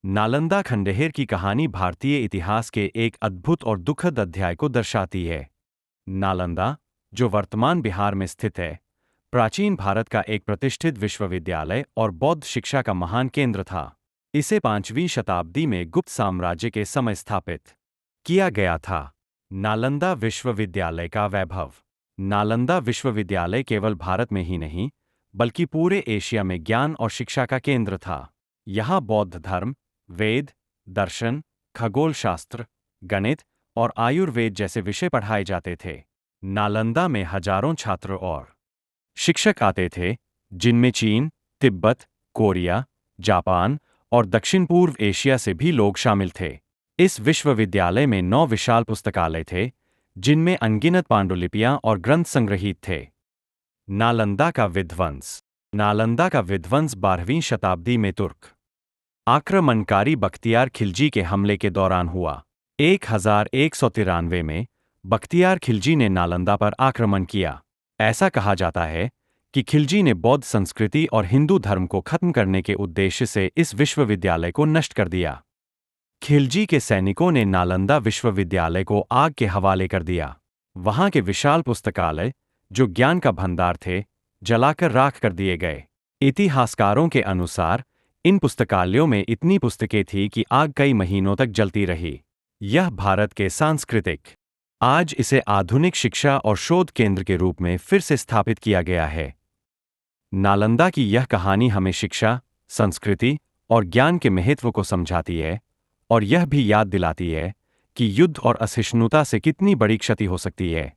नालंदा खंडहर की कहानी भारतीय इतिहास के एक अद्भुत और दुखद अध्याय को दर्शाती है। नालंदा, जो वर्तमान बिहार में स्थित है, प्राचीन भारत का एक प्रतिष्ठित विश्वविद्यालय और बौद्ध शिक्षा का महान केंद्र था। इसे 5वीं शताब्दी में गुप्त साम्राज्य के समय स्थापित किया गया था। नालंदा विश्वविद्यालय का वैभव। नालंदा विश्वविद्यालय केवल भारत में ही नहीं, बल्कि पूरे एशिया में ज्ञान और शिक्षा का केंद्र था। यहाँ बौद्ध धर्म, वेद, दर्शन, खगोल शास्त्र, गणित और आयुर्वेद जैसे विषय पढ़ाए जाते थे। नालंदा में हजारों छात्र और शिक्षक आते थे, जिनमें चीन, तिब्बत, कोरिया, जापान और दक्षिण पूर्व एशिया से भी लोग शामिल थे। इस विश्वविद्यालय में 9 विशाल पुस्तकालय थे, जिनमें अनगिनत पांडुलिपियां और ग्रंथ संग्रहीत थे। नालंदा का विध्वंस। नालंदा का विध्वंस 12वीं शताब्दी में तुर्क आक्रमणकारी बख्तियार खिलजी के हमले के दौरान हुआ। 1193 में बख्तियार खिलजी ने नालंदा पर आक्रमण किया। ऐसा कहा जाता है कि खिलजी ने बौद्ध संस्कृति और हिंदू धर्म को खत्म करने के उद्देश्य से इस विश्वविद्यालय को नष्ट कर दिया। खिलजी के सैनिकों ने नालंदा विश्वविद्यालय को आग के हवाले कर दिया। वहां के विशाल पुस्तकालय, जो ज्ञान का भंडार थे, जलाकर राख कर दिए गए। इतिहासकारों के अनुसार इन पुस्तकालयों में इतनी पुस्तकें थीं कि आग कई महीनों तक जलती रही। यह भारत के सांस्कृतिक। आज इसे आधुनिक शिक्षा और शोध केंद्र के रूप में फिर से स्थापित किया गया है। नालंदा की यह कहानी हमें शिक्षा, संस्कृति और ज्ञान के महत्व को समझाती है, और यह भी याद दिलाती है कि युद्ध और असहिष्णुता से कितनी बड़ी क्षति हो सकती है।